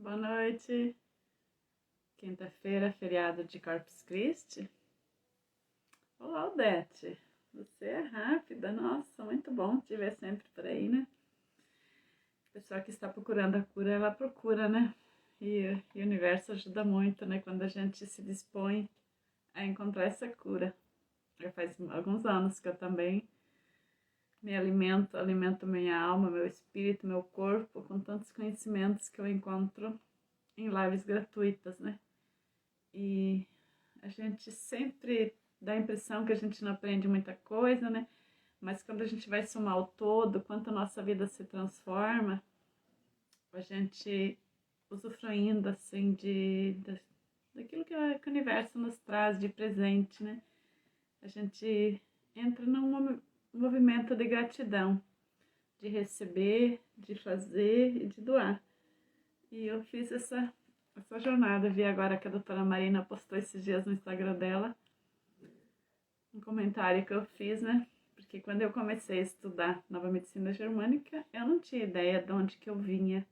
Boa noite. Quinta-feira, feriado de Corpus Christi. Olá, Odete. Você é rápida. Nossa, muito bom te ver sempre por aí, né? A pessoa que está procurando a cura, ela procura, né? E o universo ajuda muito, né? Quando a gente se dispõe a encontrar essa cura. Já faz alguns anos que eu também me alimento minha alma, meu espírito, meu corpo, com tantos conhecimentos que eu encontro em lives gratuitas, né? E a gente sempre dá a impressão que a gente não aprende muita coisa, né? Mas quando a gente vai somar o todo, quanto a nossa vida se transforma, a gente usufruindo, assim, daquilo que o universo nos traz de presente, né? A gente entra num movimento de gratidão, de receber, de fazer e de doar. E eu fiz essa jornada. Vi agora que a doutora Marina postou esses dias no Instagram dela um comentário que eu fiz, né? Porque quando eu comecei a estudar nova medicina germânica, eu não tinha ideia de onde que eu vinha.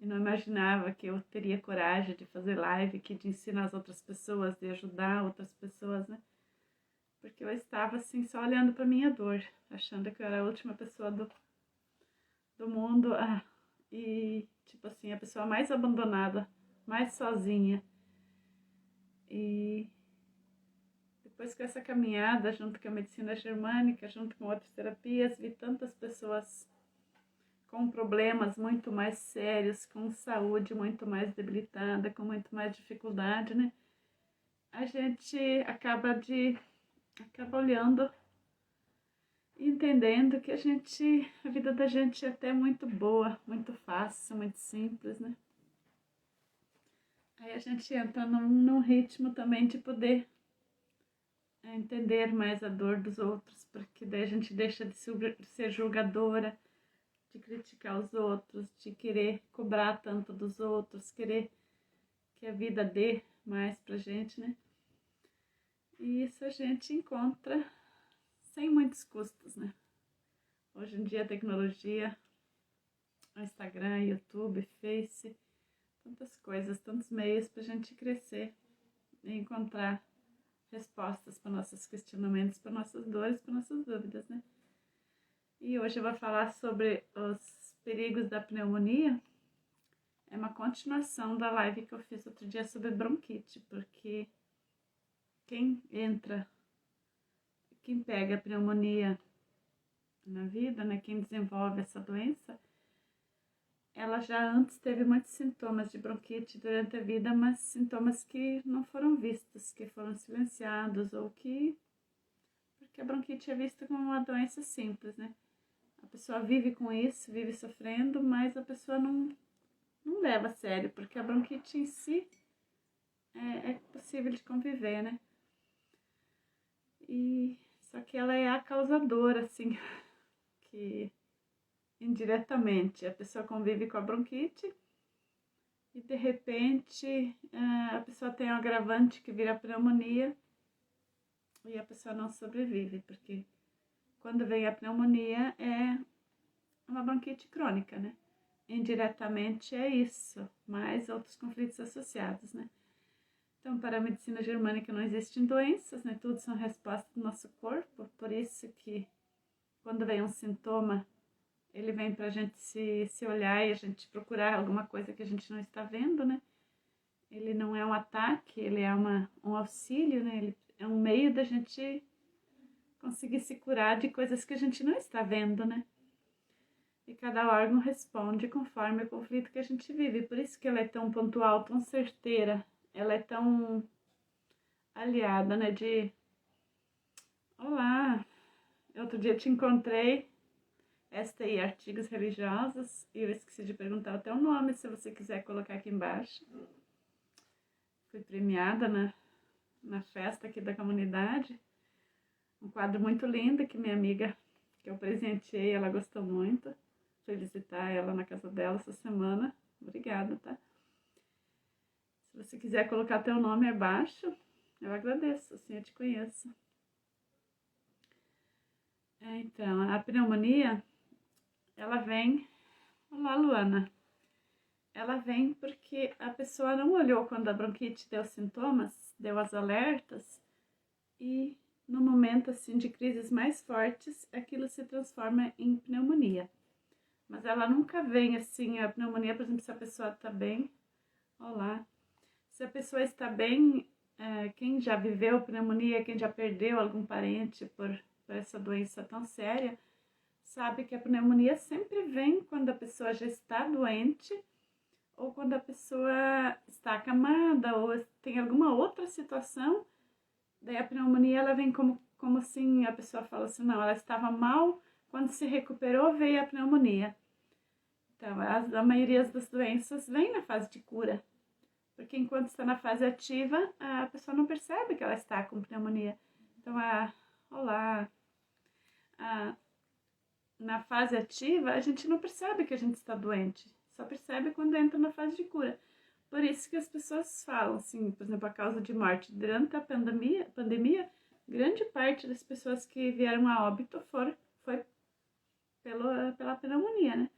Eu não imaginava que eu teria coragem de fazer live, de ensinar as outras pessoas, de ajudar outras pessoas, né? Porque eu estava assim só olhando para minha dor, achando que eu era a última pessoa do mundo. E tipo assim, a pessoa mais abandonada, mais sozinha. E depois com essa caminhada, junto com a medicina germânica, junto com outras terapias, vi tantas pessoas com problemas muito mais sérios, com saúde muito mais debilitada, com muito mais dificuldade, né? A gente acaba olhando e entendendo que a vida da gente é até muito boa, muito fácil, muito simples, né? Aí a gente entra num ritmo também de poder entender mais a dor dos outros, porque daí a gente deixa de ser julgadora, de criticar os outros, de querer cobrar tanto dos outros, querer que a vida dê mais pra gente, né? E isso a gente encontra sem muitos custos, né? Hoje em dia a tecnologia, o Instagram, YouTube, Face, tantas coisas, tantos meios pra gente crescer e encontrar respostas para nossos questionamentos, para nossas dores, para nossas dúvidas, né? E hoje eu vou falar sobre os perigos da pneumonia. É uma continuação da live que eu fiz outro dia sobre bronquite, porque quem pega a pneumonia na vida, né, quem desenvolve essa doença, ela já antes teve muitos sintomas de bronquite durante a vida, mas sintomas que não foram vistos, que foram silenciados, ou porque a bronquite é vista como uma doença simples, né? A pessoa vive com isso, vive sofrendo, mas a pessoa não leva a sério, porque a bronquite em si é possível de conviver, né? E só que ela é a causadora, assim, que indiretamente a pessoa convive com a bronquite e de repente a pessoa tem um agravante que vira pneumonia e a pessoa não sobrevive, porque quando vem a pneumonia é uma bronquite crônica, né? Indiretamente é isso, mais outros conflitos associados, né? Então, para a medicina germânica não existem doenças, né? Tudo são respostas do nosso corpo, por isso que quando vem um sintoma, ele vem para a gente se olhar e a gente procurar alguma coisa que a gente não está vendo, né? Ele não é um ataque, ele é um auxílio, né? Ele é um meio da gente conseguir se curar de coisas que a gente não está vendo, né? E cada órgão responde conforme o conflito que a gente vive. Por isso que ela é tão pontual, tão certeira, ela é tão aliada, né? Olá, outro dia te encontrei, STI Artigos Religiosos, e eu esqueci de perguntar o teu nome, se você quiser colocar aqui embaixo. Fui premiada na festa aqui da comunidade, um quadro muito lindo que minha amiga, que eu presenteei, ela gostou muito. Fui visitar ela na casa dela essa semana. Obrigada, tá? Se você quiser colocar teu nome abaixo, eu agradeço, assim eu te conheço. Então, a pneumonia, ela vem... Olá, Luana. ela vem porque a pessoa não olhou quando a bronquite deu sintomas, deu as alertas, e no momento assim de crises mais fortes, aquilo se transforma em pneumonia. Mas ela nunca vem assim, a pneumonia, por exemplo, se a pessoa está bem, olá, se a pessoa está bem, quem já viveu pneumonia, quem já perdeu algum parente por essa doença tão séria, sabe que a pneumonia sempre vem quando a pessoa já está doente, ou quando a pessoa está acamada, ou tem alguma outra situação. Daí a pneumonia, ela vem como assim, a pessoa fala assim, não, ela estava mal, quando se recuperou veio a pneumonia. Então, a maioria das doenças vem na fase de cura, porque enquanto está na fase ativa, a pessoa não percebe que ela está com pneumonia. Então, olá, na fase ativa, a gente não percebe que a gente está doente, só percebe quando entra na fase de cura. Por isso que as pessoas falam, assim, por exemplo, a causa de morte durante a pandemia, grande parte das pessoas que vieram a óbito foi pela pneumonia, né?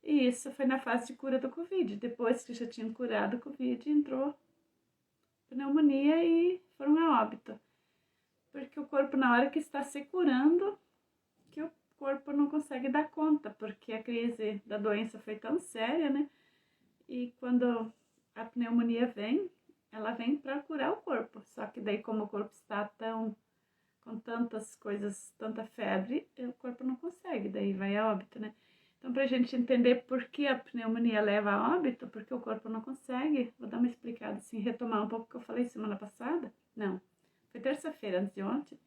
E isso foi na fase de cura do Covid. Depois que já tinham curado o Covid, entrou pneumonia e foram a óbito. Porque o corpo, na hora que está se curando, que o corpo não consegue dar conta, porque a crise da doença foi tão séria, né? E quando a pneumonia vem, ela vem para curar o corpo. Só que daí, como o corpo está com tantas coisas, tanta febre, o corpo não consegue, daí vai a óbito, né? Então, para a gente entender por que a pneumonia leva a óbito, porque o corpo não consegue, vou dar uma explicada assim, retomar um pouco o que eu falei semana passada. Não, foi terça-feira, antes de ontem.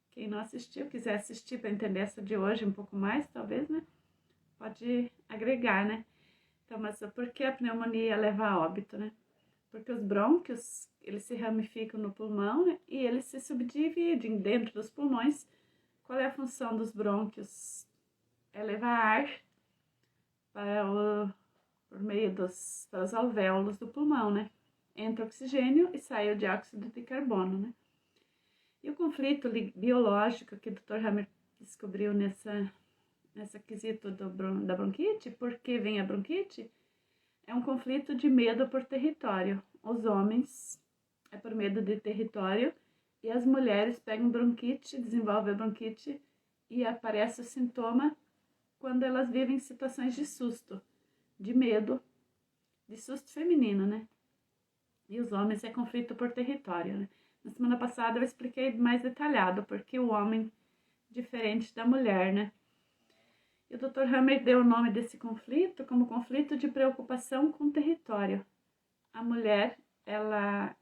Quem não assistiu, quiser assistir para entender essa de hoje um pouco mais, talvez, né? Pode agregar, né? Então, mas por que a pneumonia leva a óbito, né? Porque os brônquios, eles se ramificam no pulmão, né? E eles se subdividem dentro dos pulmões. Qual é a função dos brônquios? É levar ar por meio pelos alvéolos do pulmão, né? Entra oxigênio e sai o dióxido de carbono, né? E o conflito biológico que o Dr. Hammer descobriu nessa quesito da bronquite, por que vem a bronquite? É um conflito de medo por território. Os homens é por medo de território e as mulheres pegam bronquite, desenvolvem a bronquite e aparece o sintoma quando elas vivem situações de susto, de medo, de susto feminino, né? E os homens é conflito por território, né? Na semana passada eu expliquei mais detalhado porque o homem diferente da mulher, né? E o Dr. Hammer deu o nome desse conflito como conflito de preocupação com o território. A mulher, ela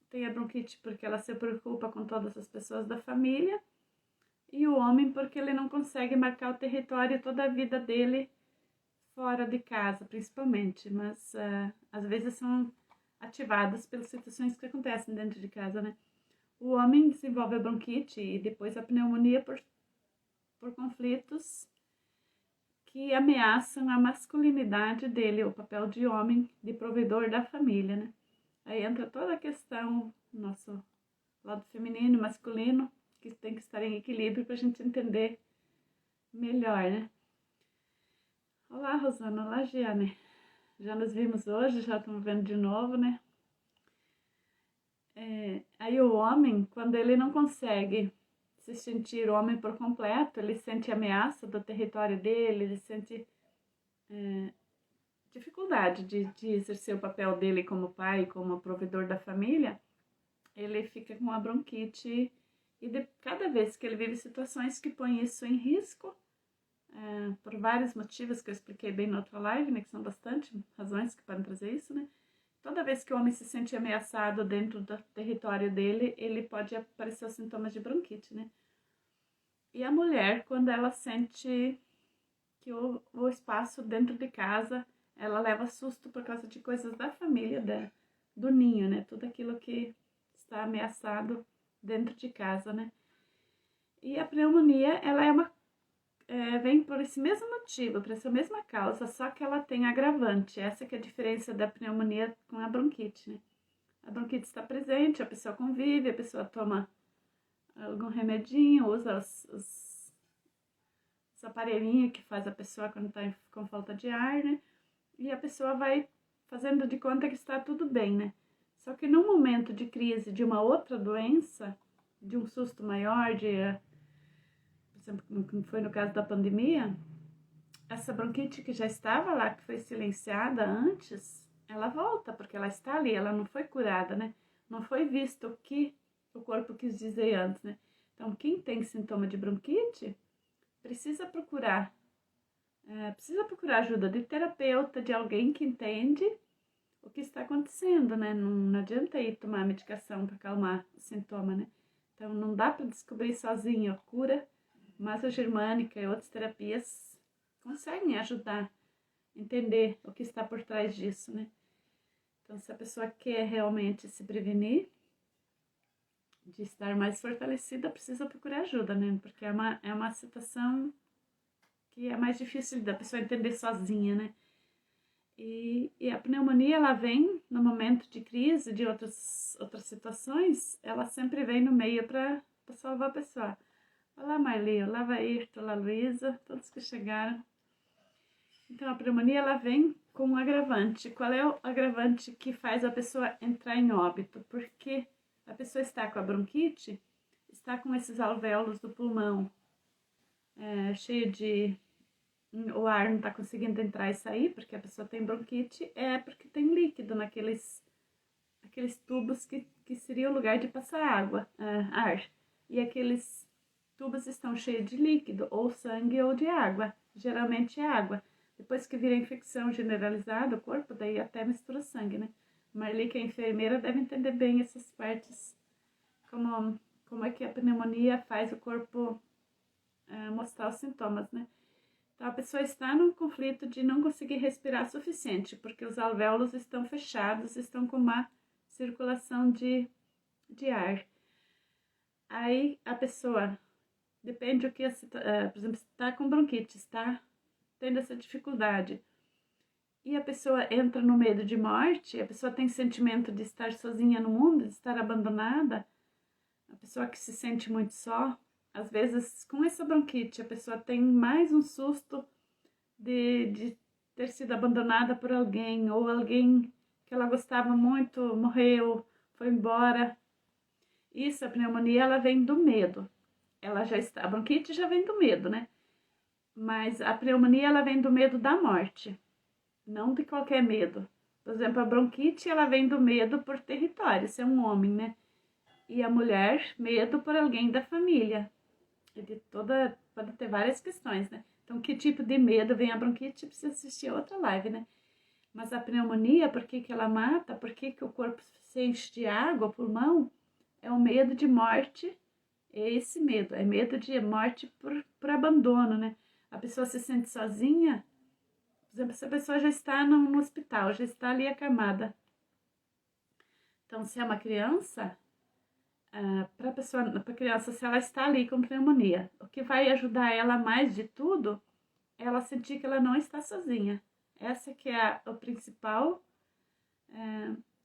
tem a bronquite porque ela se preocupa com todas as pessoas da família, e o homem porque ele não consegue marcar o território toda a vida dele fora de casa, principalmente, mas às vezes são ativadas pelas situações que acontecem dentro de casa, né? O homem desenvolve a bronquite e depois a pneumonia por conflitos que ameaçam a masculinidade dele, o papel de homem, de provedor da família, né? Aí entra toda a questão, nosso lado feminino e masculino, que tem que estar em equilíbrio para a gente entender melhor, né? Olá, Rosana, olá, Giane. Já nos vimos hoje, já estamos vendo de novo, né? Aí o homem, quando ele não consegue se sentir homem por completo, ele sente ameaça do território dele, ele sente dificuldade de exercer o papel dele como pai, como provedor da família, ele fica com a bronquite e cada vez que ele vive situações que põem isso em risco, por vários motivos que eu expliquei bem na outra live, né, que são bastante razões que podem trazer isso, né? Toda vez que o homem se sente ameaçado dentro do território dele, ele pode aparecer os sintomas de bronquite, né? E a mulher, quando ela sente que o espaço dentro de casa, ela leva susto por causa de coisas da família, do ninho, né? Tudo aquilo que está ameaçado dentro de casa, né? E a pneumonia, ela vem por esse mesmo motivo, por essa mesma causa, só que ela tem agravante. Essa que é a diferença da pneumonia com a bronquite, né? A bronquite está presente, a pessoa convive, a pessoa toma algum remedinho, usa os aparelhinhos que faz a pessoa quando está com falta de ar, né? e a pessoa vai fazendo de conta que está tudo bem, né? Só que num momento de crise de uma outra doença, de um susto maior, por exemplo, como foi no caso da pandemia, essa bronquite que já estava lá, que foi silenciada antes, ela volta, porque ela está ali, ela não foi curada, né? Não foi visto o que o corpo quis dizer antes, né? Então, quem tem sintoma de bronquite, precisa procurar ajuda de terapeuta, de alguém que entende o que está acontecendo, né? Não adianta ir tomar medicação para acalmar o sintoma, né? Então, não dá para descobrir sozinho a cura, mas a germânica e outras terapias conseguem ajudar a entender o que está por trás disso, né? Então, se a pessoa quer realmente se prevenir de estar mais fortalecida, precisa procurar ajuda, né? Porque é uma situação que é mais difícil da pessoa entender sozinha, né? E a pneumonia, ela vem no momento de crise, de outras situações, ela sempre vem no meio para salvar a pessoa. Olá, Marli, olá, Vairto, olá, Luísa, todos que chegaram. Então, a pneumonia, ela vem com um agravante. Qual é o agravante que faz a pessoa entrar em óbito? Porque a pessoa está com a bronquite, está com esses alvéolos do pulmão cheio de... o ar não está conseguindo entrar e sair, porque a pessoa tem bronquite, é porque tem líquido aqueles tubos que seria o lugar de passar água, ar. E aqueles tubos estão cheios de líquido, ou sangue ou de água. Geralmente é água. Depois que vira infecção generalizada, o corpo daí até mistura sangue, né? Marli, que é enfermeira, deve entender bem essas partes, como é que a pneumonia faz o corpo mostrar os sintomas, né? Então, a pessoa está num conflito de não conseguir respirar suficiente, porque os alvéolos estão fechados, estão com má circulação de ar. Aí, a pessoa, depende do que, por exemplo, está com bronquite, está tendo essa dificuldade, e a pessoa entra no medo de morte, a pessoa tem sentimento de estar sozinha no mundo, de estar abandonada, a pessoa que se sente muito só, às vezes com essa bronquite, a pessoa tem mais um susto de ter sido abandonada por alguém, ou alguém que ela gostava muito morreu, foi embora. Isso, a pneumonia, ela vem do medo. Ela já está, a bronquite já vem do medo, né? Mas a pneumonia, ela vem do medo da morte, não de qualquer medo. Por exemplo, a bronquite, ela vem do medo por território, ser um homem, né? E a mulher, medo por alguém da família. Pode ter várias questões, né? Então, que tipo de medo vem a bronquite? Precisa assistir a outra live, né? Mas a pneumonia, por que ela mata? Por que o corpo se enche de água, o pulmão? É o medo de morte, é esse medo, é medo de morte por abandono, né? A pessoa se sente sozinha, por exemplo, se a pessoa já está no hospital, já está ali acamada. Então, se é uma criança, para a criança, se ela está ali com pneumonia, o que vai ajudar ela mais de tudo é ela sentir que ela não está sozinha. Essa que é o principal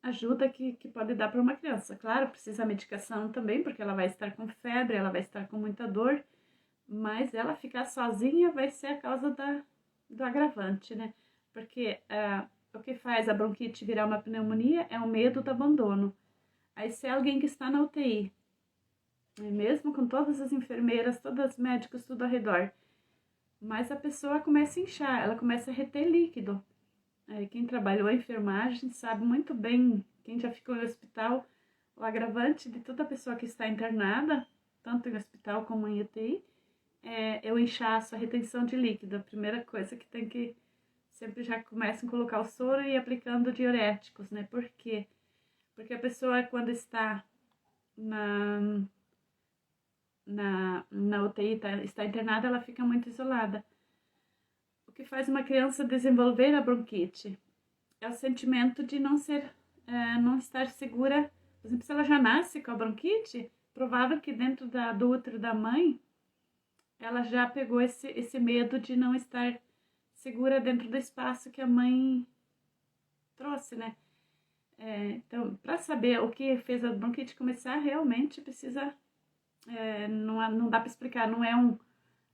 ajuda que pode dar para uma criança. Claro, precisa medicação também, porque ela vai estar com febre, ela vai estar com muita dor, mas ela ficar sozinha vai ser a causa do agravante, né? Porque o que faz a bronquite virar uma pneumonia é o medo do abandono. Aí, se é alguém que está na UTI, mesmo com todas as enfermeiras, todos os médicos, tudo ao redor, mas a pessoa começa a inchar, ela começa a reter líquido. Quem trabalhou a enfermagem sabe muito bem, quem já ficou em hospital, o agravante de toda pessoa que está internada, tanto em hospital como em UTI, é o inchaço, a retenção de líquido. A primeira coisa que tem que sempre já começam a colocar o soro e aplicando diuréticos, né? Por quê? Porque a pessoa, quando está na UTI, está internada, ela fica muito isolada. O que faz uma criança desenvolver a bronquite é o sentimento de não estar segura. Por exemplo, se ela já nasce com a bronquite, provável que dentro do útero da mãe, ela já pegou esse medo de não estar segura dentro do espaço que a mãe trouxe, né? Então, para saber o que fez a bronquite começar, realmente precisa... não dá para explicar, não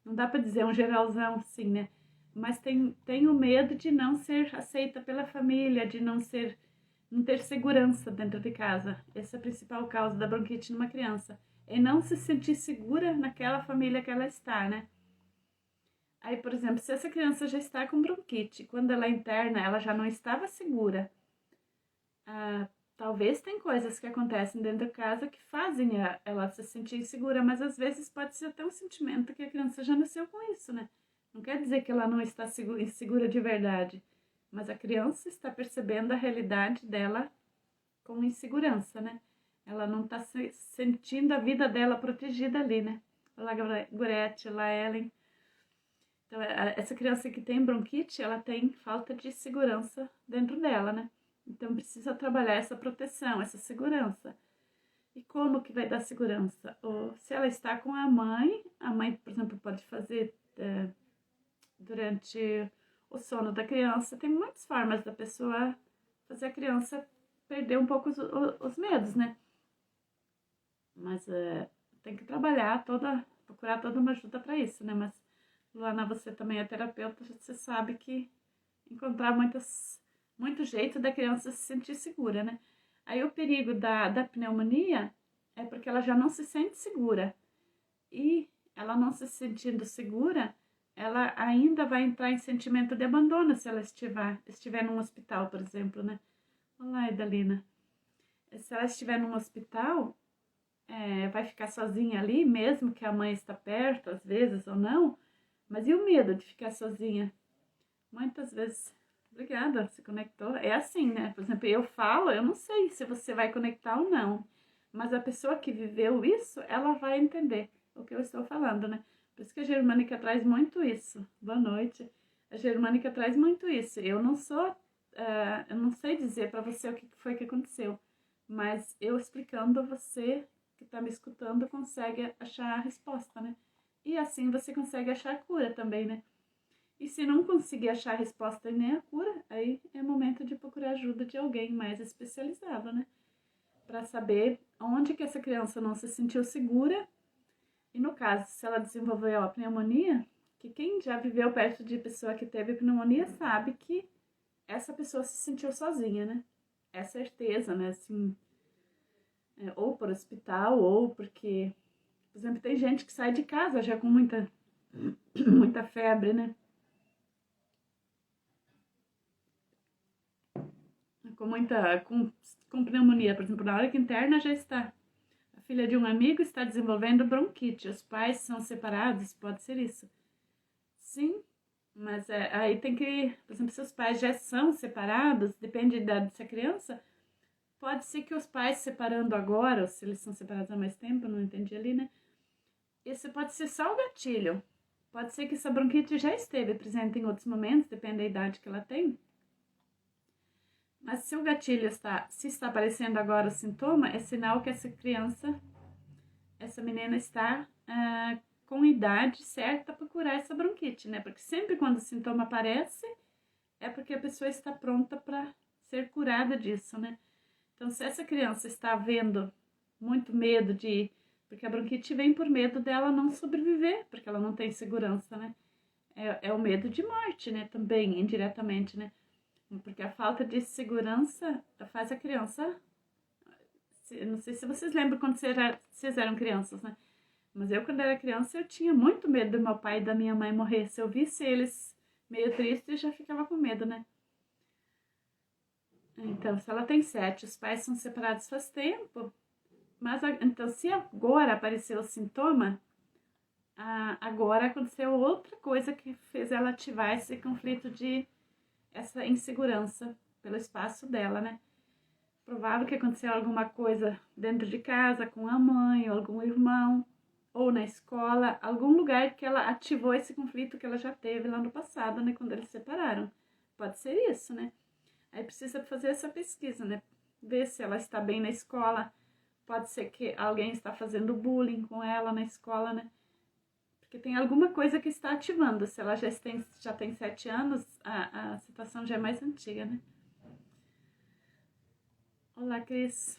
dá para dizer um geralzão assim, né? mas tem o medo de não ser aceita pela família, de não ter segurança dentro de casa. Essa é a principal causa da bronquite numa criança. É não se sentir segura naquela família que ela está, né? Aí, por exemplo, se essa criança já está com bronquite, quando ela interna, ela já não estava segura. Talvez tem coisas que acontecem dentro de casa que fazem ela se sentir insegura, mas às vezes pode ser até um sentimento que a criança já nasceu com isso, né? Não quer dizer que ela não está insegura de verdade, mas a criança está percebendo a realidade dela com insegurança, né? Ela não está sentindo a vida dela protegida ali, né? Olá, Gorete, olá, Ellen. Então, essa criança que tem bronquite, ela tem falta de segurança dentro dela, né? Então, precisa trabalhar essa proteção, essa segurança. E como que vai dar segurança? Ou se ela está com a mãe, por exemplo, pode fazer durante o sono da criança. Tem muitas formas da pessoa fazer a criança perder um pouco os medos, né? Mas tem que trabalhar procurar toda uma ajuda para isso, né? Mas, Luana, você também é terapeuta, você sabe que encontrar muito jeito da criança se sentir segura, né? Aí o perigo da pneumonia é porque ela já não se sente segura. E ela não se sentindo segura, ela ainda vai entrar em sentimento de abandono se ela estiver num hospital, por exemplo, né? Olá, Idalina. Se ela estiver num hospital, vai ficar sozinha ali, mesmo que a mãe está perto, às vezes, ou não. Mas e o medo de ficar sozinha? Muitas vezes... Obrigada, se conectou. É assim, né? Por exemplo, eu falo, eu não sei se você vai conectar ou não. Mas a pessoa que viveu isso, ela vai entender o que eu estou falando, né? Por isso que a Germânica traz muito isso. Boa noite. A Germânica traz muito isso. Eu não sei dizer para você o que foi que aconteceu. Mas eu explicando, você que está me escutando consegue achar a resposta, né? E assim você consegue achar a cura também, né? E se não conseguir achar a resposta e nem a cura, aí é momento de procurar ajuda de alguém mais especializado, né? Para saber onde que essa criança não se sentiu segura. E no caso, se ela desenvolveu a pneumonia, que quem já viveu perto de pessoa que teve pneumonia sabe que essa pessoa se sentiu sozinha, né? É certeza, né? Assim, ou por hospital, ou porque, por exemplo, tem gente que sai de casa já com muita febre, né? Com pneumonia, por exemplo, na hora que interna já está. A filha de um amigo está desenvolvendo bronquite, os pais são separados, pode ser isso. Sim, mas aí tem que, por exemplo, se os pais já são separados, depende da idade dessa criança, pode ser que os pais separando agora, ou se eles são separados há mais tempo, não entendi ali, né? Isso pode ser só o gatilho. Pode ser que essa bronquite já esteve presente em outros momentos, depende da idade que ela tem. Mas se o gatilho se está aparecendo agora o sintoma, é sinal que essa menina está com idade certa para curar essa bronquite, né? Porque sempre quando o sintoma aparece, é porque a pessoa está pronta para ser curada disso, né? Então, se essa criança está vendo muito medo porque a bronquite vem por medo dela não sobreviver, porque ela não tem segurança, né? É o medo de morte, né? Também, indiretamente, né? Porque a falta de segurança faz a criança... Não sei se vocês lembram quando vocês eram crianças, né? Mas eu, quando era criança, eu tinha muito medo do meu pai e da minha mãe morrer. Se eu visse eles meio tristes, eu já ficava com medo, né? Então, se ela tem 7, os pais são separados faz tempo. Mas, então, se agora apareceu o sintoma, agora aconteceu outra coisa que fez ela ativar esse conflito essa insegurança pelo espaço dela, né? Provável que aconteceu alguma coisa dentro de casa, com a mãe, ou algum irmão, ou na escola, algum lugar que ela ativou esse conflito que ela já teve lá no passado, né? Quando eles se separaram. Pode ser isso, né? Aí precisa fazer essa pesquisa, né? Ver se ela está bem na escola. Pode ser que alguém está fazendo bullying com ela na escola, né? Porque tem alguma coisa que está ativando. Se ela já tem 7 anos, a situação já é mais antiga, né? Olá, Cris.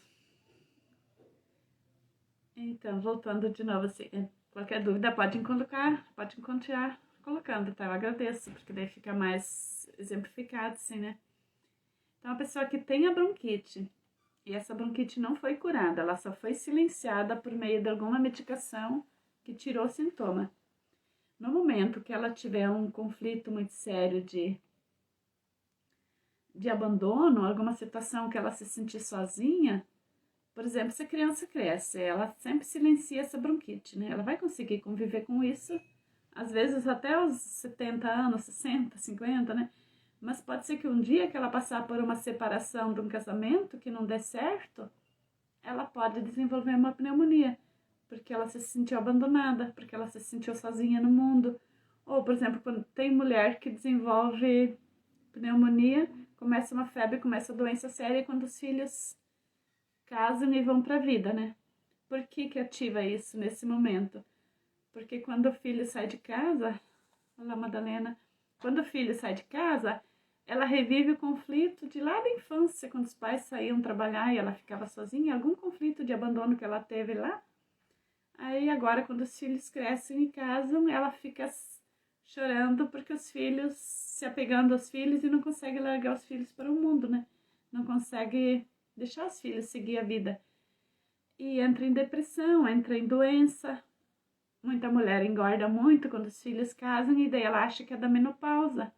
Então, voltando de novo, assim, qualquer dúvida pode encontrar colocando, tá? Eu agradeço, porque daí fica mais exemplificado, assim, né? Então, a pessoa que tem a bronquite, e essa bronquite não foi curada, ela só foi silenciada por meio de alguma medicação que tirou o sintoma. No momento que ela tiver um conflito muito sério de abandono, alguma situação que ela se sentir sozinha, por exemplo, se a criança cresce, ela sempre silencia essa bronquite, né? Ela vai conseguir conviver com isso, às vezes até os 70 anos, 60, 50, né? Mas pode ser que um dia que ela passar por uma separação de um casamento que não der certo, ela pode desenvolver uma pneumonia, porque ela se sentiu abandonada, porque ela se sentiu sozinha no mundo. Ou, por exemplo, quando tem mulher que desenvolve pneumonia, começa uma febre, começa a doença séria quando os filhos casam e vão para a vida, né? Por que ativa isso nesse momento? Porque quando o filho sai de casa, olha lá, Madalena, quando o filho sai de casa, ela revive o conflito de lá da infância, quando os pais saíam trabalhar e ela ficava sozinha, algum conflito de abandono que ela teve lá. Aí agora, quando os filhos crescem e casam, ela fica chorando porque os filhos, se apegando aos filhos e não consegue largar os filhos para o mundo, né? Não consegue deixar os filhos seguir a vida. E entra em depressão, entra em doença. Muita mulher engorda muito quando os filhos casam e daí ela acha que é da menopausa.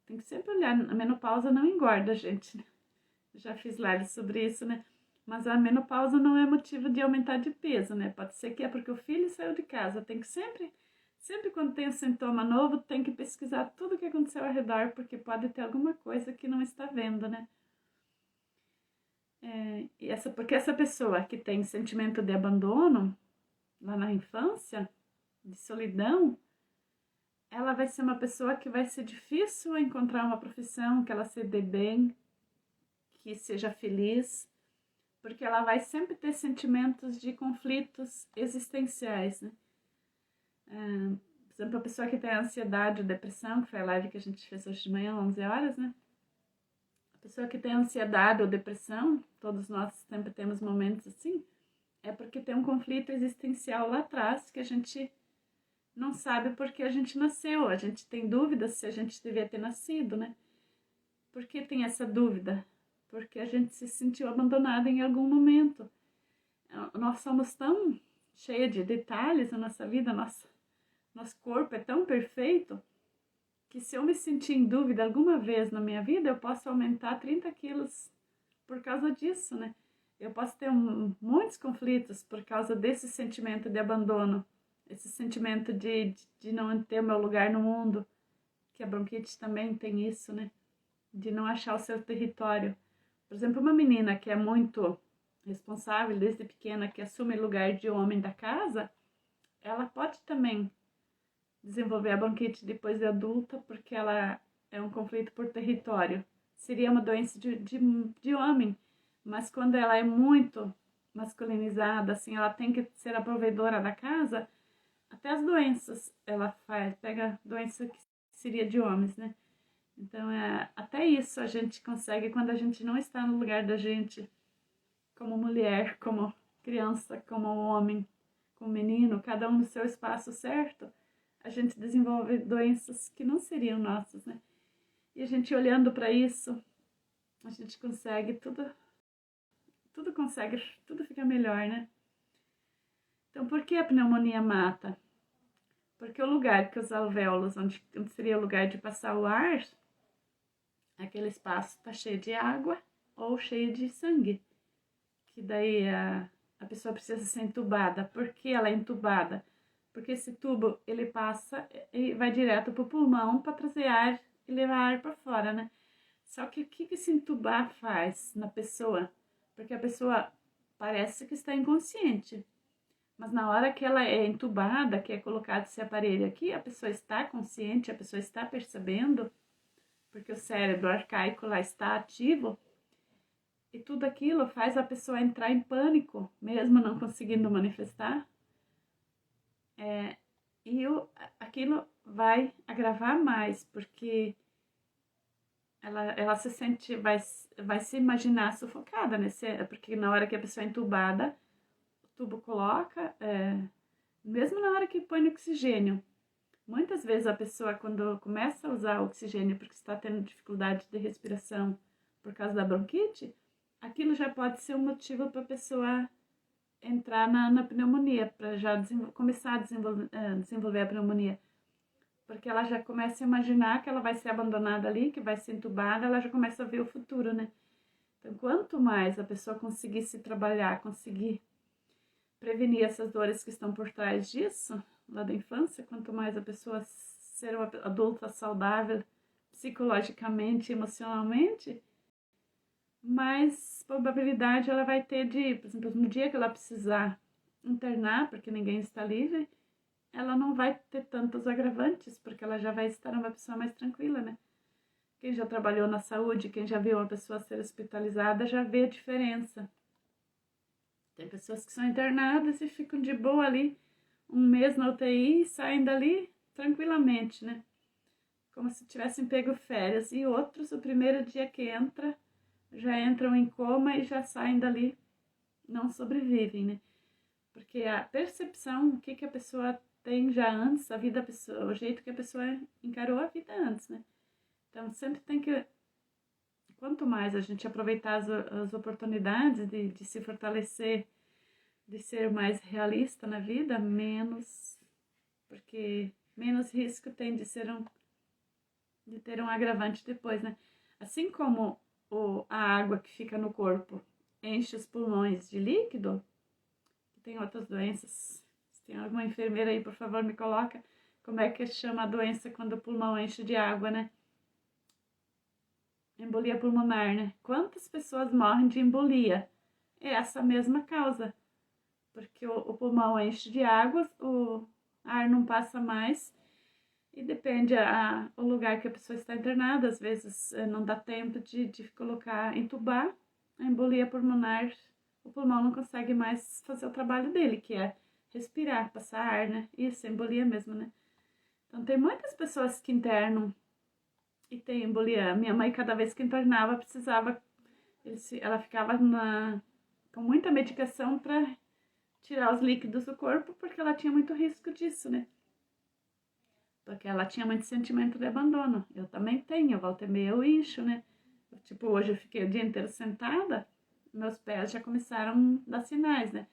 Tem que sempre olhar, a menopausa não engorda, gente. Já fiz live sobre isso, né? Mas a menopausa não é motivo de aumentar de peso, né? Pode ser que é porque o filho saiu de casa. Tem que sempre quando tem um sintoma novo, tem que pesquisar tudo o que aconteceu ao redor, porque pode ter alguma coisa que não está vendo, né? Porque essa pessoa que tem sentimento de abandono, lá na infância, de solidão, ela vai ser uma pessoa que vai ser difícil encontrar uma profissão que ela se dê bem, que seja feliz, porque ela vai sempre ter sentimentos de conflitos existenciais, né? Por exemplo, a pessoa que tem ansiedade ou depressão, que foi a live que a gente fez hoje de manhã, 11 horas, né? A pessoa que tem ansiedade ou depressão, todos nós sempre temos momentos assim, é porque tem um conflito existencial lá atrás que a gente não sabe por que a gente nasceu. A gente tem dúvidas se a gente devia ter nascido, né? Por que tem essa dúvida? Porque a gente se sentiu abandonada em algum momento. Nós somos tão cheios de detalhes na nossa vida, nosso corpo é tão perfeito, que se eu me sentir em dúvida alguma vez na minha vida, eu posso aumentar 30 quilos por causa disso, né? Eu posso ter muitos conflitos por causa desse sentimento de abandono, esse sentimento de não ter meu lugar no mundo, que a bronquite também tem isso, né? De não achar o seu território. Por exemplo, uma menina que é muito responsável desde pequena, que assume o lugar de homem da casa, ela pode também desenvolver a bronquite depois de adulta, porque ela é um conflito por território. Seria uma doença de homem, mas quando ela é muito masculinizada, assim, ela tem que ser a provedora da casa, até as doenças ela pega doença que seria de homens, né? Então, até isso a gente consegue quando a gente não está no lugar da gente, como mulher, como criança, como homem, como menino, cada um no seu espaço certo, a gente desenvolve doenças que não seriam nossas, né? E a gente olhando para isso, a gente consegue tudo consegue, tudo fica melhor, né? Então, por que a pneumonia mata? Porque o lugar que os alvéolos, onde seria o lugar de passar o ar, aquele espaço está cheio de água ou cheio de sangue. Que daí a pessoa precisa ser entubada. Por que ela é entubada? Porque esse tubo, ele passa e vai direto para o pulmão para trazer ar e levar ar para fora, né? Só que o que esse entubar faz na pessoa? Porque a pessoa parece que está inconsciente. Mas na hora que ela é entubada, que é colocado esse aparelho aqui, a pessoa está consciente, a pessoa está percebendo, porque o cérebro arcaico lá está ativo, e tudo aquilo faz a pessoa entrar em pânico, mesmo não conseguindo manifestar. E aquilo vai agravar mais, porque ela se sente, vai se imaginar sufocada, né? Porque na hora que a pessoa é entubada, o tubo coloca, mesmo na hora que põe no oxigênio, Muitas vezes a pessoa, quando começa a usar oxigênio porque está tendo dificuldade de respiração por causa da bronquite, aquilo já pode ser um motivo para a pessoa entrar na pneumonia, para já começar a desenvolver a pneumonia. Porque ela já começa a imaginar que ela vai ser abandonada ali, que vai ser entubada, ela já começa a ver o futuro, né? Então, quanto mais a pessoa conseguir se trabalhar, conseguir prevenir essas dores que estão por trás disso, lá da infância, quanto mais a pessoa ser uma adulta saudável psicologicamente, emocionalmente, mais probabilidade ela vai ter de, por exemplo, no dia que ela precisar internar, porque ninguém está livre, ela não vai ter tantos agravantes, porque ela já vai estar uma pessoa mais tranquila, né? Quem já trabalhou na saúde, quem já viu uma pessoa ser hospitalizada, já vê a diferença. Tem pessoas que são internadas e ficam de boa ali, um mês na UTI e saem dali tranquilamente, né? Como se tivessem pego férias. E outros, o primeiro dia que entra, já entram em coma e já saem dali, não sobrevivem, né? Porque a percepção, o que a pessoa tem já antes, a vida da pessoa, o jeito que a pessoa encarou a vida antes, né? Então sempre tem que, quanto mais a gente aproveitar as oportunidades de se fortalecer, de ser mais realista na vida, menos, porque menos risco tem de ter um agravante depois, né? Assim como a água que fica no corpo enche os pulmões de líquido, tem outras doenças. Se tem alguma enfermeira aí, por favor, me coloca como é que chama a doença quando o pulmão enche de água, né? Embolia pulmonar, né? Quantas pessoas morrem de embolia? É essa mesma causa, porque o pulmão enche de água, o ar não passa mais e depende o lugar que a pessoa está internada, às vezes não dá tempo de colocar, entubar, a embolia pulmonar, o pulmão não consegue mais fazer o trabalho dele, que é respirar, passar ar, né? Isso, embolia mesmo, né? Então tem muitas pessoas que internam e tem embolia. Minha mãe, cada vez que internava, precisava, ela ficava com muita medicação para tirar os líquidos do corpo, porque ela tinha muito risco disso, né? Porque ela tinha muito sentimento de abandono. Eu também tenho, volta e meia eu incho, né? Tipo, hoje eu fiquei o dia inteiro sentada, meus pés já começaram a dar sinais, né?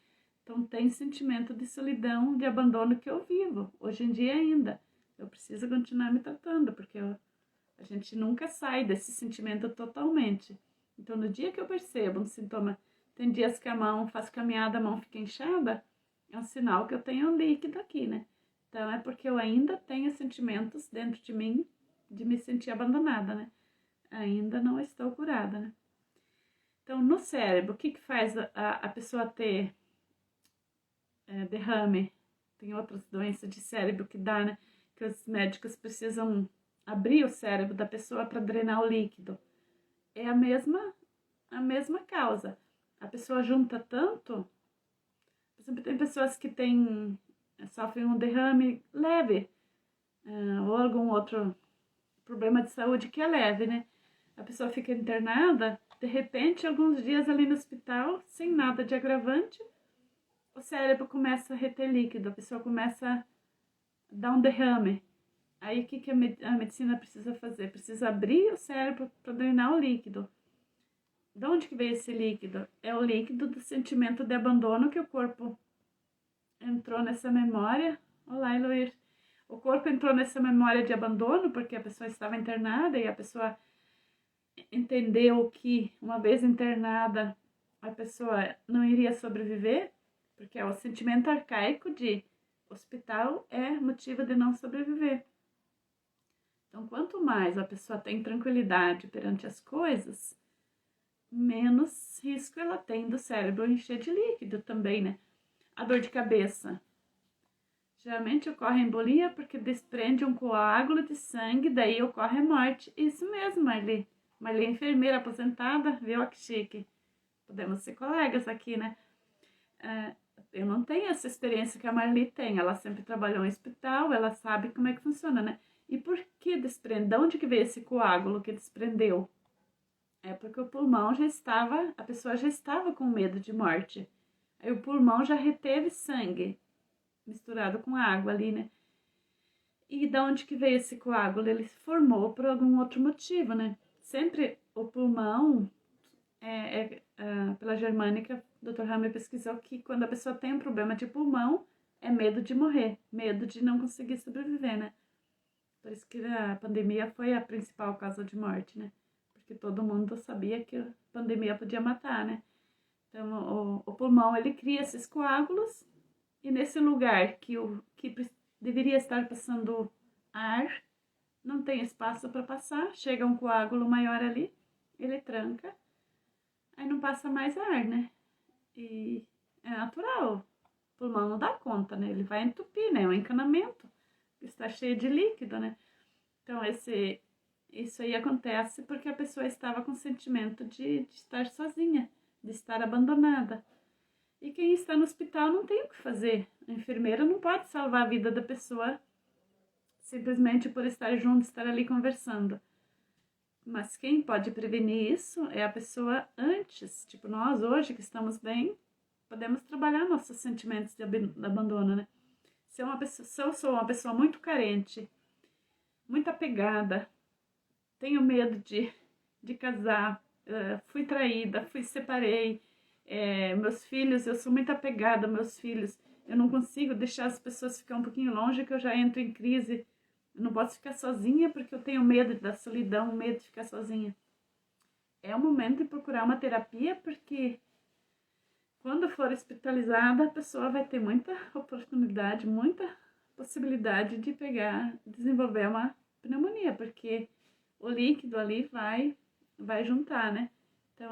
Então tem sentimento de solidão, de abandono que eu vivo, hoje em dia ainda. Eu preciso continuar me tratando, porque a gente nunca sai desse sentimento totalmente. Então no dia que eu percebo um sintoma, tem dias que a mão faz caminhada, a mão fica inchada, é um sinal que eu tenho um líquido aqui, né? Então é porque eu ainda tenho sentimentos dentro de mim de me sentir abandonada, né? Ainda não estou curada, né? Então no cérebro, o que faz a pessoa ter derrame? Tem outras doenças de cérebro que dá, né? Que os médicos precisam abrir o cérebro da pessoa para drenar o líquido. É a mesma causa. A pessoa junta tanto, por exemplo, tem pessoas que sofrem um derrame leve, ou algum outro problema de saúde que é leve, né? A pessoa fica internada, de repente, alguns dias ali no hospital, sem nada de agravante, o cérebro começa a reter líquido, a pessoa começa a dar um derrame. Aí o que a medicina precisa fazer? Precisa abrir o cérebro para drenar o líquido. De onde que veio esse líquido? É o líquido do sentimento de abandono que o corpo entrou nessa memória. Olá, Eloir. O corpo entrou nessa memória de abandono porque a pessoa estava internada e a pessoa entendeu que, uma vez internada, a pessoa não iria sobreviver, porque é o sentimento arcaico de hospital é motivo de não sobreviver. Então, quanto mais a pessoa tem tranquilidade perante as coisas, menos risco ela tem do cérebro encher de líquido também, né? A dor de cabeça. Geralmente ocorre embolia porque desprende um coágulo de sangue, daí ocorre a morte. Isso mesmo, Marli. Marli é enfermeira aposentada, viu? Que chique. Podemos ser colegas aqui, né? Eu não tenho essa experiência que a Marli tem. Ela sempre trabalhou em hospital, ela sabe como é que funciona, né? E por que desprende? De onde que veio esse coágulo que desprendeu? É porque o pulmão a pessoa já estava com medo de morte. Aí o pulmão já reteve sangue misturado com água ali, né? E da onde que veio esse coágulo? Ele se formou por algum outro motivo, né? Sempre o pulmão, pela germânica, o Dr. Hammer pesquisou que quando a pessoa tem um problema de pulmão, é medo de morrer, medo de não conseguir sobreviver, né? Por isso que a pandemia foi a principal causa de morte, né? Porque todo mundo sabia que a pandemia podia matar, né? Então, o pulmão, ele cria esses coágulos e nesse lugar que deveria estar passando ar, não tem espaço para passar, chega um coágulo maior ali, ele tranca, aí não passa mais ar, né? E é natural, o pulmão não dá conta, né? Ele vai entupir, né? É um encanamento, está cheio de líquido, né? Então, isso aí acontece porque a pessoa estava com o sentimento de estar sozinha, de estar abandonada. E quem está no hospital não tem o que fazer. A enfermeira não pode salvar a vida da pessoa simplesmente por estar junto, estar ali conversando. Mas quem pode prevenir isso é a pessoa antes. Tipo, nós hoje que estamos bem, podemos trabalhar nossos sentimentos de abandono, né? Se eu sou uma pessoa muito carente, muito apegada, tenho medo de casar, fui traída, separei, meus filhos, eu sou muito apegada aos meus filhos, eu não consigo deixar as pessoas ficar um pouquinho longe que eu já entro em crise, eu não posso ficar sozinha porque eu tenho medo da solidão, medo de ficar sozinha. É o momento de procurar uma terapia porque quando for hospitalizada a pessoa vai ter muita oportunidade, muita possibilidade de desenvolver uma pneumonia, porque o líquido ali vai juntar, né? Então,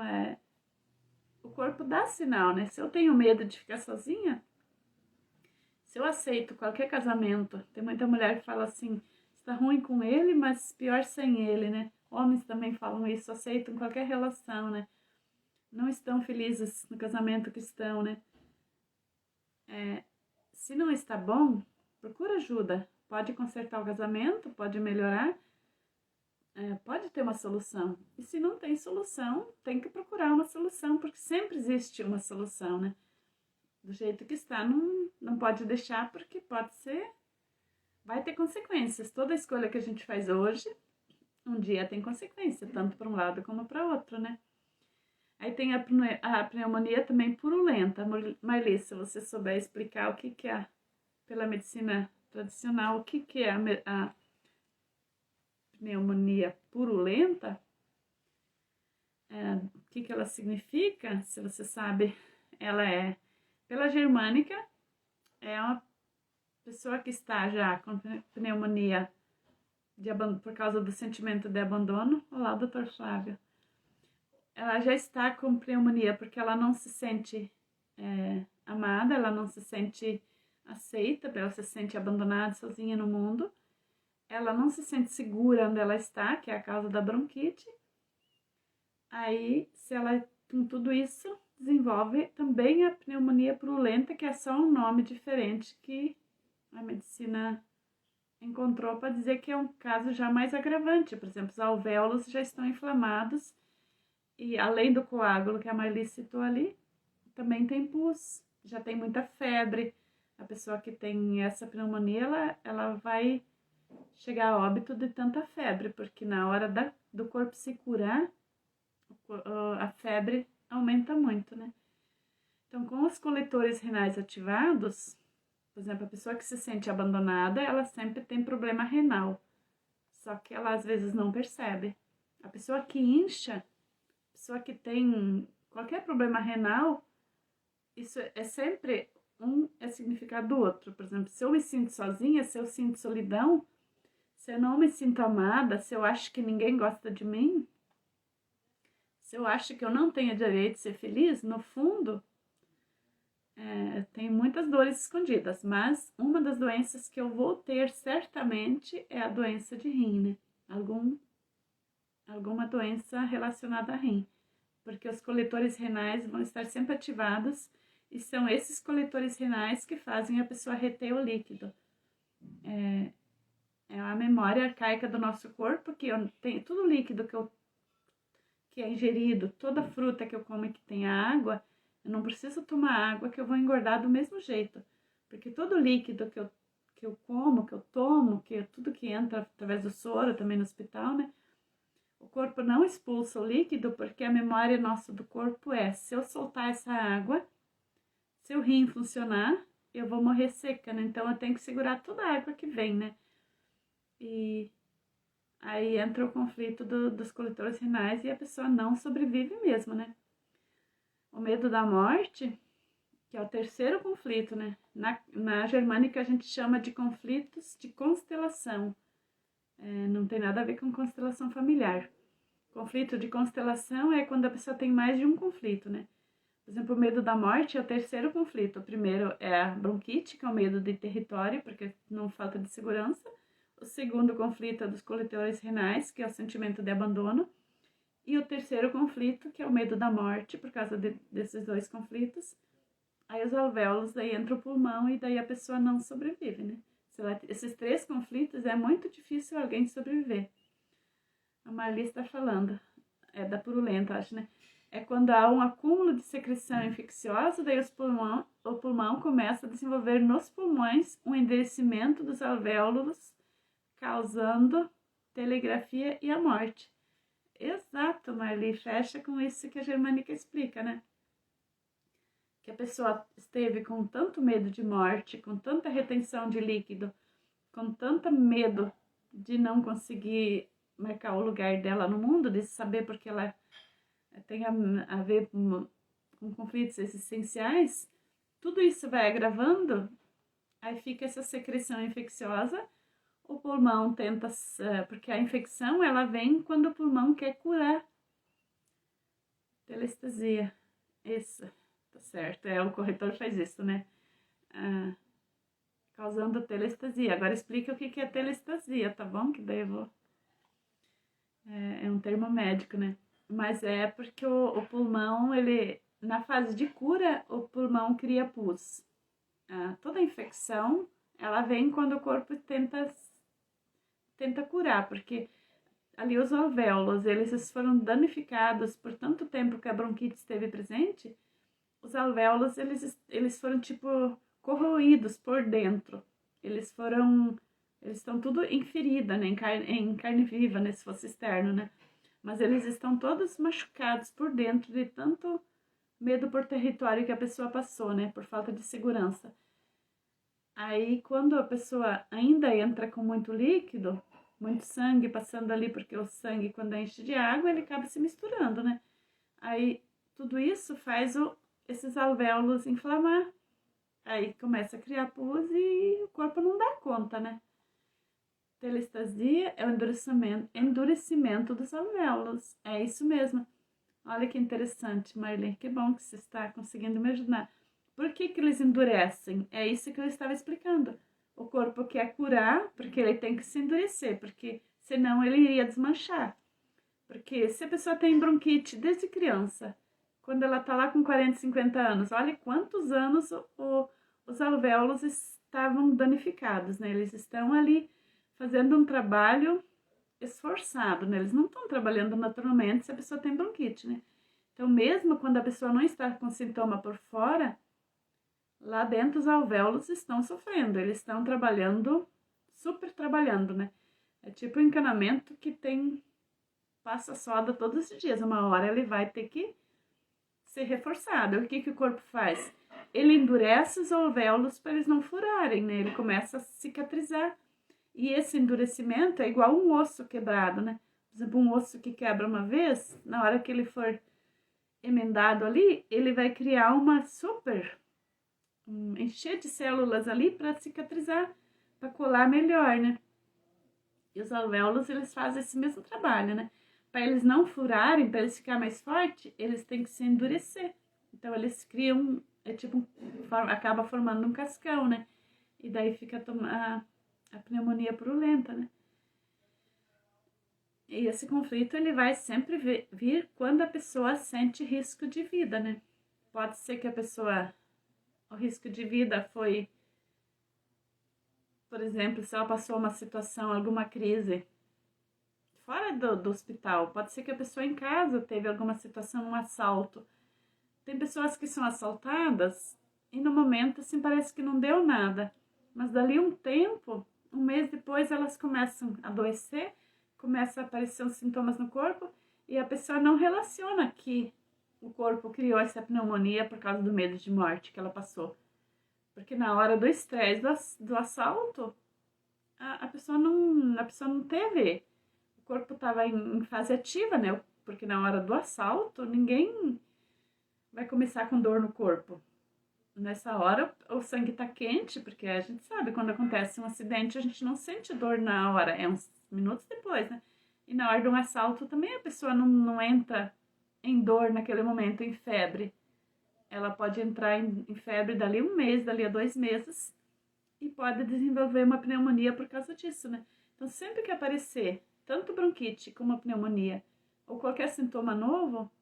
o corpo dá sinal, né? Se eu tenho medo de ficar sozinha, se eu aceito qualquer casamento, tem muita mulher que fala assim, está ruim com ele, mas pior sem ele, né? Homens também falam isso, aceitam qualquer relação, né? Não estão felizes no casamento que estão, né? Se não está bom, procura ajuda. Pode consertar o casamento, pode melhorar, pode ter uma solução. E se não tem solução, tem que procurar uma solução, porque sempre existe uma solução, né? Do jeito que está, não pode deixar, porque vai ter consequências. Toda escolha que a gente faz hoje, um dia tem consequência, tanto para um lado como para outro, né? Aí tem a pneumonia também purulenta. Marli, se você souber explicar o que é, pela medicina tradicional, o que é a pneumonia purulenta, o que ela significa, se você sabe, ela pela germânica, é uma pessoa que está já com pneumonia por causa do sentimento de abandono. Olá, doutor Flávio. Ela já está com pneumonia porque ela não se sente amada, ela não se sente aceita, ela se sente abandonada, sozinha no mundo. Ela não se sente segura onde ela está, que é a causa da bronquite. Aí, se ela, com tudo isso, desenvolve também a pneumonia purulenta, que é só um nome diferente que a medicina encontrou para dizer que é um caso já mais agravante. Por exemplo, os alvéolos já estão inflamados e além do coágulo que a Marli citou ali, também tem pus, já tem muita febre. A pessoa que tem essa pneumonia, ela vai chegar a óbito de tanta febre, porque na hora do corpo se curar, a febre aumenta muito, né? Então, com os coletores renais ativados, por exemplo, a pessoa que se sente abandonada, ela sempre tem problema renal, só que ela às vezes não percebe. A pessoa que incha, a pessoa que tem qualquer problema renal, isso é sempre é significado do outro. Por exemplo, se eu me sinto sozinha, se eu sinto solidão, se eu não me sinto amada, se eu acho que ninguém gosta de mim, se eu acho que eu não tenho direito de ser feliz, no fundo, tem muitas dores escondidas, mas uma das doenças que eu vou ter certamente é a doença de rim, né? Alguma doença relacionada a rim, porque os coletores renais vão estar sempre ativados e são esses coletores renais que fazem a pessoa reter o líquido. É a memória arcaica do nosso corpo, que tem todo líquido que é ingerido, toda fruta que eu como que tem água, eu não preciso tomar água que eu vou engordar do mesmo jeito, porque todo líquido que eu como, que eu tomo, que tudo que entra através do soro também no hospital, né? O corpo não expulsa o líquido porque a memória nossa do corpo é: se eu soltar essa água, se o rim funcionar, eu vou morrer seca, né? Então eu tenho que segurar toda a água que vem, né? E aí entra o conflito dos coletores renais e a pessoa não sobrevive mesmo, né? O medo da morte, que é o terceiro conflito, né? Na germânica a gente chama de conflitos de constelação. Não tem nada a ver com constelação familiar. Conflito de constelação é quando a pessoa tem mais de um conflito, né? Por exemplo, o medo da morte é o terceiro conflito. O primeiro é a bronquite, que é o medo de território, porque não falta de segurança. O segundo conflito é dos coletores renais, que é o sentimento de abandono. E o terceiro conflito, que é o medo da morte, por causa desses dois conflitos. Aí os alvéolos, daí entra o pulmão e daí a pessoa não sobrevive, né? Esses três conflitos é muito difícil alguém sobreviver. A Marli está falando, é da purulenta, acho, né? É quando há um acúmulo de secreção infecciosa, daí o pulmão começa a desenvolver nos pulmões um endurecimento dos alvéolos, causando telegrafia e a morte. Exato, Marli, fecha com isso que a germânica explica, né? Que a pessoa esteve com tanto medo de morte, com tanta retenção de líquido, com tanto medo de não conseguir marcar o lugar dela no mundo, de saber porque ela tem a ver com conflitos existenciais, tudo isso vai agravando, aí fica essa secreção infecciosa, o pulmão tenta, porque a infecção ela vem quando o pulmão quer curar. Telestasia, isso, tá certo, o corretor faz isso, né? Causando telestasia. Agora explica o que é telestasia, tá bom? Que daí eu vou... É um termo médico, né? Mas é porque o pulmão, ele, na fase de cura, o pulmão cria pus. Toda infecção, ela vem quando o corpo tenta curar, porque ali os alvéolos, eles foram danificados por tanto tempo que a bronquite esteve presente, os alvéolos, eles foram tipo corroídos por dentro. Eles estão tudo em ferida, né? Em carne viva, né? Se fosse externo, né? Mas eles estão todos machucados por dentro de tanto medo por território que a pessoa passou, né? Por falta de segurança. Aí, quando a pessoa ainda entra com muito líquido, muito sangue passando ali, porque o sangue, quando enche de água, ele acaba se misturando, né? Aí, tudo isso faz esses alvéolos inflamar. Aí começa a criar pus e o corpo não dá conta, né? Telestasia é o endurecimento dos alvéolos. É isso mesmo. Olha que interessante, Marli. Que bom que você está conseguindo me ajudar. Por que eles endurecem? É isso que eu estava explicando. O corpo quer curar, porque ele tem que se endurecer, porque senão ele iria desmanchar. Porque se a pessoa tem bronquite desde criança, quando ela está lá com 40, 50 anos, olha quantos anos os alvéolos estavam danificados, né? Eles estão ali fazendo um trabalho esforçado, né? Eles não estão trabalhando naturalmente se a pessoa tem bronquite, né? Então, mesmo quando a pessoa não está com sintoma por fora, lá dentro os alvéolos estão sofrendo, eles estão trabalhando, super trabalhando, né? É tipo um encanamento que passa soda todos os dias, uma hora ele vai ter que ser reforçado. O que o corpo faz? Ele endurece os alvéolos para eles não furarem, né? Ele começa a cicatrizar. E esse endurecimento é igual um osso quebrado, né? Por exemplo, um osso que quebra uma vez, na hora que ele for emendado ali, ele vai criar uma encher de células ali para cicatrizar, para colar melhor, né? E os alvéolos, eles fazem esse mesmo trabalho, né? Para eles não furarem, para eles ficarem mais fortes, eles têm que se endurecer. Então, eles criam, acaba formando um cascão, né? E daí fica a pneumonia purulenta, né? E esse conflito, ele vai sempre vir quando a pessoa sente risco de vida, né? Pode ser que o risco de vida foi, por exemplo, se ela passou uma situação, alguma crise fora do hospital, pode ser que a pessoa em casa teve alguma situação, um assalto. Tem pessoas que são assaltadas e no momento, assim, parece que não deu nada. Mas dali um tempo, um mês depois, elas começam a adoecer, começam a aparecer uns sintomas no corpo e a pessoa não relaciona que o corpo criou essa pneumonia por causa do medo de morte que ela passou. Porque na hora do estresse do assalto, a pessoa não teve. O corpo estava em fase ativa, né? Porque na hora do assalto, ninguém vai começar com dor no corpo. Nessa hora, o sangue tá quente, porque a gente sabe, quando acontece um acidente, a gente não sente dor na hora, é uns minutos depois, né? E na hora de um assalto também a pessoa não entra em dor naquele momento, em febre. Ela pode entrar em febre dali um mês, dali a 2 meses, e pode desenvolver uma pneumonia por causa disso, né? Então, sempre que aparecer tanto bronquite como a pneumonia, ou qualquer sintoma novo,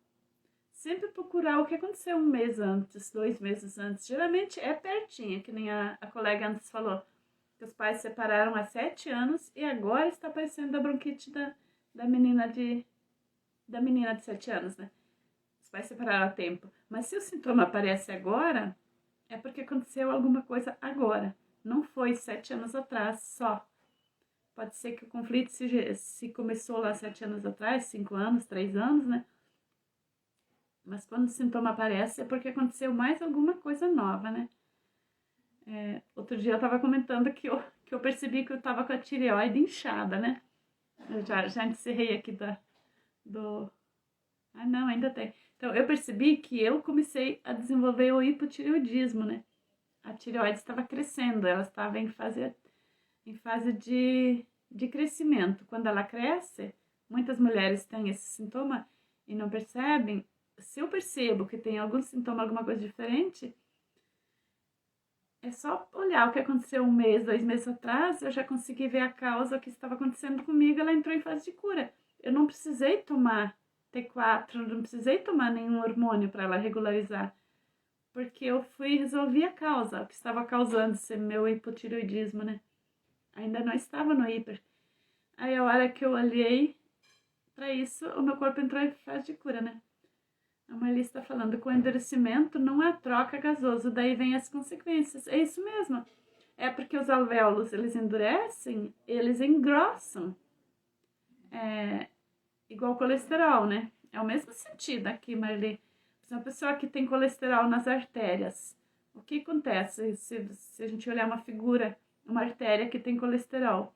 sempre procurar o que aconteceu um mês antes, 2 meses antes. Geralmente é pertinho, que nem a colega antes falou, que os pais separaram há 7 anos e agora está aparecendo a bronquite da menina de 7 anos, né? Os pais separaram há tempo. Mas se o sintoma aparece agora, é porque aconteceu alguma coisa agora. Não foi 7 anos atrás só. Pode ser que o conflito se começou lá 7 anos atrás, 5 anos, 3 anos, né? Mas quando o sintoma aparece é porque aconteceu mais alguma coisa nova, né? Outro dia eu tava comentando que eu percebi que eu tava com a tireoide inchada, né? Eu já encerrei aqui do... Ah, não, ainda tem. Então, eu percebi que eu comecei a desenvolver o hipotireoidismo, né? A tireoide estava crescendo, ela estava em fase de crescimento. Quando ela cresce, muitas mulheres têm esse sintoma e não percebem. Se eu percebo que tem algum sintoma, alguma coisa diferente, é só olhar o que aconteceu 1 mês, 2 meses atrás, eu já consegui ver a causa, o que estava acontecendo comigo, ela entrou em fase de cura. Eu não precisei tomar T4, não precisei tomar nenhum hormônio para ela regularizar, porque eu resolvi a causa, o que estava causando esse meu hipotireoidismo, né? Ainda não estava no hiper. Aí a hora que eu olhei para isso, o meu corpo entrou em fase de cura, né? A Marli está falando que o endurecimento não é troca gasoso, daí vem as consequências. É isso mesmo. É porque os alvéolos, eles endurecem, eles engrossam. É igual o colesterol, né? É o mesmo sentido aqui, Marli. Se uma pessoa que tem colesterol nas artérias, o que acontece se a gente olhar uma figura, uma artéria que tem colesterol?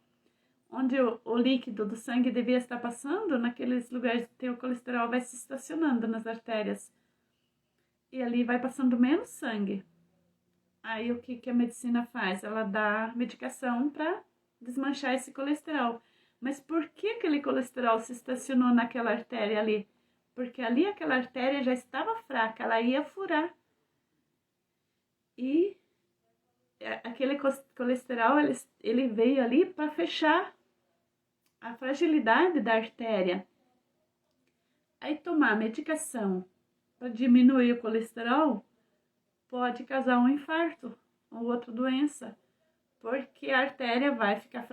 Onde o líquido do sangue devia estar passando, naqueles lugares que tem o colesterol, vai se estacionando nas artérias. E ali vai passando menos sangue. Aí o que a medicina faz? Ela dá medicação para desmanchar esse colesterol. Mas por que aquele colesterol se estacionou naquela artéria ali? Porque ali aquela artéria já estava fraca, ela ia furar. E aquele colesterol, ele veio ali para fechar a fragilidade da artéria. Aí tomar medicação para diminuir o colesterol pode causar um infarto ou outra doença, porque a artéria vai ficar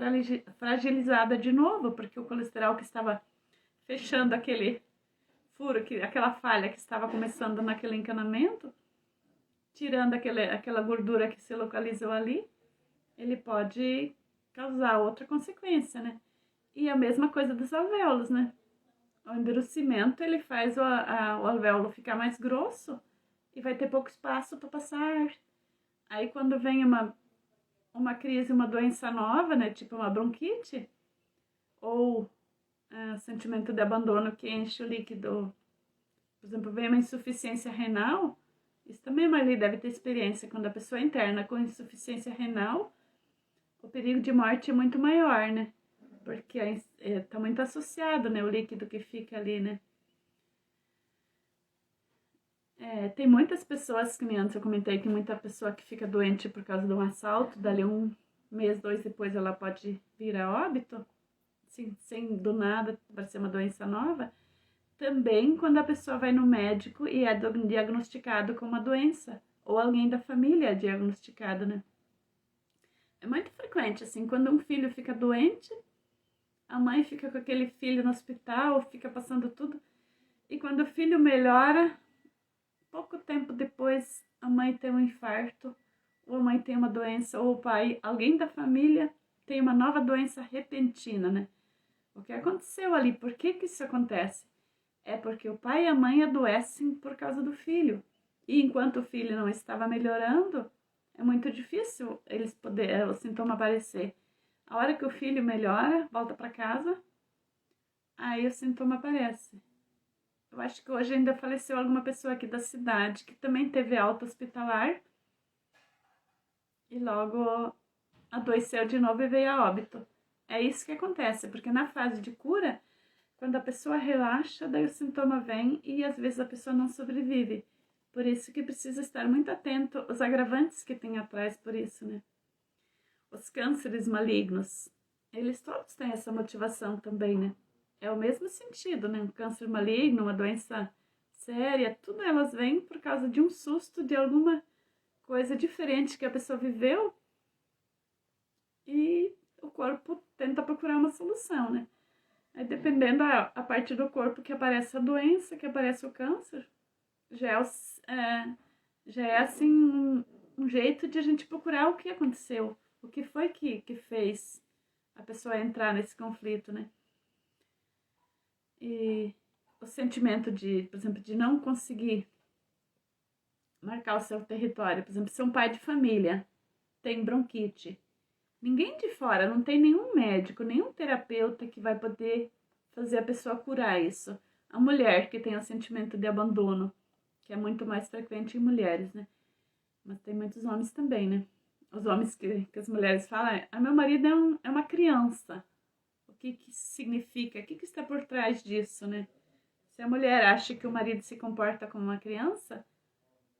fragilizada de novo, porque o colesterol que estava fechando aquele furo, aquela falha que estava começando naquele encanamento, tirando aquela gordura que se localizou ali, ele pode causar outra consequência, né? E a mesma coisa dos alvéolos, né? O endurecimento, ele faz o alvéolo ficar mais grosso e vai ter pouco espaço para passar ar. Aí quando vem uma crise, uma doença nova, né? Tipo uma bronquite, ou sentimento de abandono que enche o líquido, por exemplo, vem uma insuficiência renal, isso também a Marli deve ter experiência, quando a pessoa interna com insuficiência renal, o perigo de morte é muito maior, né? Porque está muito associado, né, o líquido que fica ali, né? Tem muitas pessoas, que nem antes eu comentei, que muita pessoa que fica doente por causa de um assalto, dali 1 mês, 2 depois ela pode vir a óbito, assim, sem do nada parecer uma doença nova. Também quando a pessoa vai no médico e é diagnosticado com uma doença, ou alguém da família é diagnosticado, né? É muito frequente, assim, quando um filho fica doente, a mãe fica com aquele filho no hospital, fica passando tudo. E quando o filho melhora, pouco tempo depois a mãe tem um infarto ou a mãe tem uma doença, ou o pai, alguém da família tem uma nova doença repentina, né? O que aconteceu ali? Por que que isso acontece? É porque o pai e a mãe adoecem por causa do filho. E enquanto o filho não estava melhorando, é muito difícil o sintoma aparecer. A hora que o filho melhora, volta para casa, aí o sintoma aparece. Eu acho que hoje ainda faleceu alguma pessoa aqui da cidade que também teve alta hospitalar e logo adoeceu de novo e veio a óbito. É isso que acontece, porque na fase de cura, quando a pessoa relaxa, daí o sintoma vem e às vezes a pessoa não sobrevive. Por isso que precisa estar muito atento os agravantes que tem atrás por isso, né? Os cânceres malignos, eles todos têm essa motivação também, né? É o mesmo sentido, né? Um câncer maligno, uma doença séria, tudo elas vêm por causa de um susto, de alguma coisa diferente que a pessoa viveu e o corpo tenta procurar uma solução, né? Aí dependendo a parte do corpo que aparece a doença, que aparece o câncer, já é assim um jeito de a gente procurar o que aconteceu, o que foi que fez a pessoa entrar nesse conflito, né? E o sentimento de, por exemplo, de não conseguir marcar o seu território, por exemplo, ser um pai de família tem bronquite. Ninguém de fora, não tem nenhum médico, nenhum terapeuta que vai poder fazer a pessoa curar isso. A mulher que tem o sentimento de abandono, que é muito mais frequente em mulheres, né? Mas tem muitos homens também, né? Os homens que as mulheres falam meu marido é uma criança. O que isso significa? O que está por trás disso, né? Se a mulher acha que o marido se comporta como uma criança,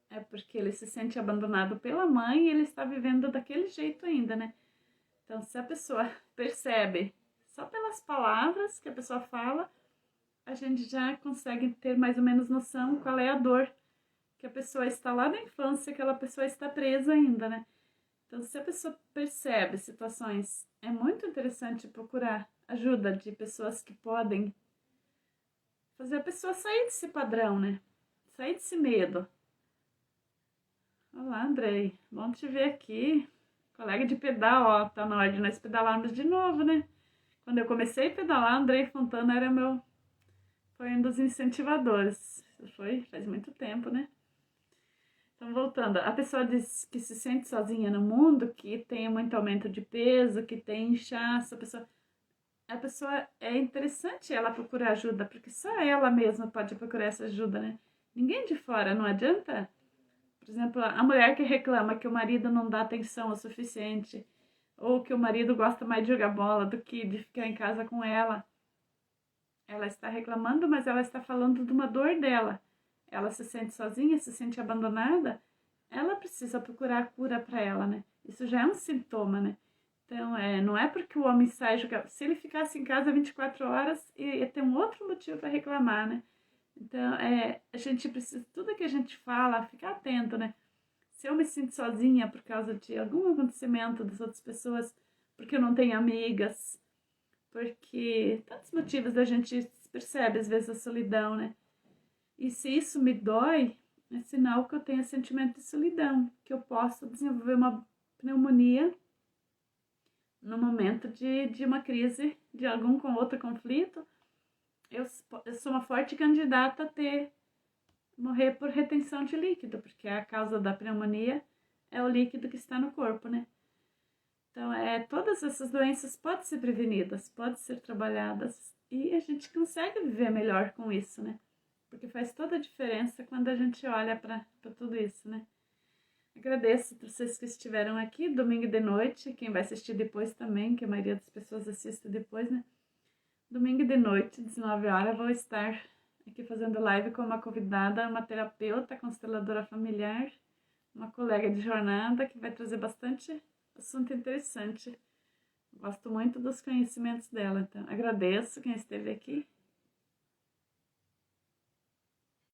é porque ele se sente abandonado pela mãe e ele está vivendo daquele jeito ainda, né? Então, se a pessoa percebe só pelas palavras que a pessoa fala, a gente já consegue ter mais ou menos noção qual é a dor que a pessoa está lá na infância, que aquela pessoa está presa ainda, né? Então, se a pessoa percebe situações, é muito interessante procurar ajuda de pessoas que podem fazer a pessoa sair desse padrão, né? Sair desse medo. Olá, Andrei. Bom te ver aqui. Colega de pedal, ó, tá na hora de nós pedalarmos de novo, né? Quando eu comecei a pedalar, Andrei Fontana foi um dos incentivadores. Faz muito tempo, né? Então, voltando, a pessoa diz que se sente sozinha no mundo, que tem muito aumento de peso, que tem inchaço, a pessoa é interessante ela procurar ajuda, porque só ela mesma pode procurar essa ajuda, né? Ninguém de fora, não adianta. Por exemplo, a mulher que reclama que o marido não dá atenção o suficiente, ou que o marido gosta mais de jogar bola do que de ficar em casa com ela. Ela está reclamando, mas ela está falando de uma dor dela. Ela se sente sozinha, se sente abandonada, ela precisa procurar a cura para ela, né? Isso já é um sintoma, né? Então, não é porque o homem sai jogar. Se ele ficasse em casa 24 horas, ia ter um outro motivo para reclamar, né? Então, a gente precisa, tudo que a gente fala, ficar atento, né? Se eu me sinto sozinha por causa de algum acontecimento das outras pessoas, porque eu não tenho amigas, porque tantos motivos da gente percebe às vezes a solidão, né? E se isso me dói, é sinal que eu tenho sentimento de solidão, que eu posso desenvolver uma pneumonia no momento de uma crise, de algum com outro conflito. Eu sou uma forte candidata a morrer por retenção de líquido, porque a causa da pneumonia é o líquido que está no corpo, né? Então, todas essas doenças podem ser prevenidas, podem ser trabalhadas e a gente consegue viver melhor com isso, né? Porque faz toda a diferença quando a gente olha para tudo isso, né? Agradeço por vocês que estiveram aqui, domingo de noite, quem vai assistir depois também, que a maioria das pessoas assiste depois, né? Domingo de noite, 19 horas, vou estar aqui fazendo live com uma convidada, uma terapeuta, consteladora familiar, uma colega de jornada que vai trazer bastante assunto interessante. Gosto muito dos conhecimentos dela, então agradeço quem esteve aqui